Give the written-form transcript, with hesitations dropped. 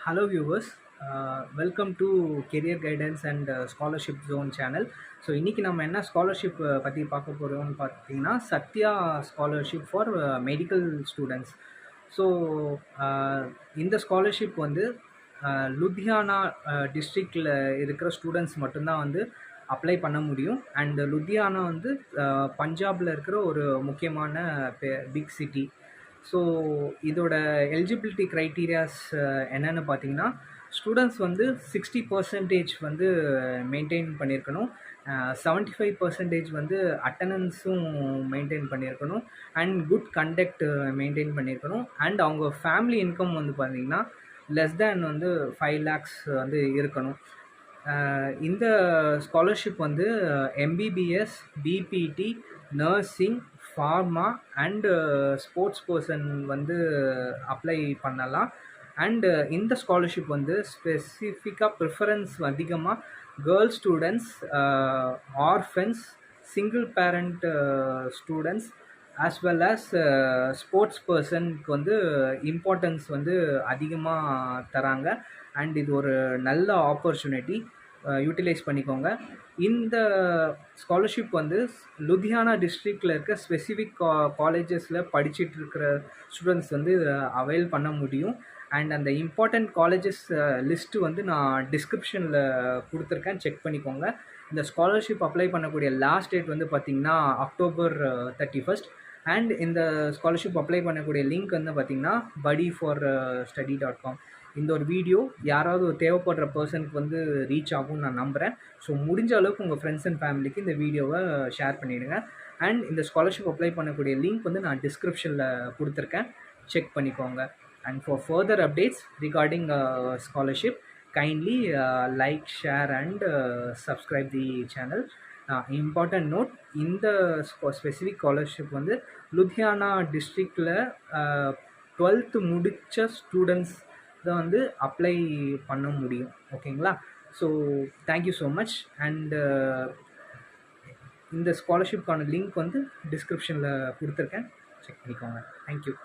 Hello viewers, welcome to Career Guidance and Scholarship Zone channel. So இன்றைக்கி நம்ம என்ன scholarship பற்றி பார்க்க போகிறோம்னு பார்த்தீங்கன்னா Sathya scholarship for medical students. So இந்த ஸ்காலர்ஷிப் வந்து லுத்தியானா டிஸ்ட்ரிக்டில் இருக்கிற ஸ்டூடெண்ட்ஸ் மட்டும்தான் வந்து அப்ளை பண்ண முடியும். அண்ட் லுத்தியானா வந்து பஞ்சாபில் இருக்கிற ஒரு முக்கியமான பிக் சிட்டி. ஸோ இதோட எலிஜிபிலிட்டி க்ரைட்டீரியாஸ் என்னென்னு பார்த்தீங்கன்னா, ஸ்டூடெண்ட்ஸ் வந்து 60% வந்து மெயின்டைன் பண்ணியிருக்கணும், 75% வந்து அட்டண்டன்ஸும் மெயின்டைன் பண்ணியிருக்கணும், அண்ட் குட் கண்டக்ட் மெயின்டைன் பண்ணியிருக்கணும். அண்ட் அவங்க ஃபேமிலி இன்கம் வந்து பார்த்திங்கன்னா லெஸ் தேன் வந்து 5 lakhs வந்து இருக்கணும். இந்த ஸ்காலர்ஷிப் வந்து MBBS, BPT, nursing, pharma and sports person வந்து அப்ளை பண்ணலாம். அண்டு இந்த ஸ்காலர்ஷிப் வந்து ஸ்பெசிஃபிக்காக ப்ரிஃபரன்ஸ் அதிகமாக girls students, orphans, single parent students as well as sports பர்சனுக்கு வந்து இம்பார்ட்டன்ஸ் வந்து அதிகமாக தராங்க. அண்ட் இது ஒரு நல்ல ஆப்பர்ச்சுனிட்டி, யூட்டிலைஸ் பண்ணிக்கோங்க. இந்த ஸ்காலர்ஷிப் வந்து லுதியானா டிஸ்ட்ரிக்டில் இருக்க ஸ்பெசிஃபிக் காலேஜஸில் படிச்சுட்டு இருக்கிற ஸ்டூடெண்ட்ஸ் வந்து அவைல் பண்ண முடியும். அண்ட் அந்த இம்பார்ட்டண்ட் காலேஜஸ் லிஸ்ட்டு வந்து நான் டிஸ்கிரிப்ஷனில் கொடுத்துருக்கேன், செக் பண்ணிக்கோங்க. இந்த ஸ்காலர்ஷிப் அப்ளை பண்ணக்கூடிய லாஸ்ட் டேட் வந்து பார்த்திங்கன்னா October 31st. அண்ட் இந்த ஸ்காலர்ஷிப் அப்ளை பண்ணக்கூடிய லிங்க் வந்து பார்த்திங்கன்னா buddyforstudy.com. இந்த ஒரு வீடியோ யாராவது ஒரு தேவைப்படுற பர்சனுக்கு வந்து ரீச் ஆகும்னு நான் நம்புகிறேன். ஸோ முடிஞ்ச அளவுக்கு உங்கள் ஃப்ரெண்ட்ஸ் அண்ட் ஃபேமிலிக்கு இந்த வீடியோவை ஷேர் பண்ணிவிடுங்க. அண்ட் இந்த ஸ்காலர்ஷிப் அப்ளை பண்ணக்கூடிய லிங்க் வந்து நான் டிஸ்கிரிப்ஷனில் கொடுத்துருக்கேன், செக் பண்ணிக்கோங்க. And for further updates regarding scholarship, kindly like, share and subscribe the channel. Important note, இந்த ஸ்பெசிஃபிக் ஸ்காலர்ஷிப் வந்து லுதியானா டிஸ்ட்ரிக்டில் 12th முடித்த ஸ்டூடெண்ட்ஸ் தான் வந்து அப்ளை பண்ண முடியும். ஓகேங்களா? So thank you so much. And இந்த ஸ்காலர்ஷிப்கான லிங்க் வந்து டிஸ்கிரிப்ஷனில் கொடுத்துருக்கேன், செக் பண்ணிக்கோங்க. தேங்க்யூ.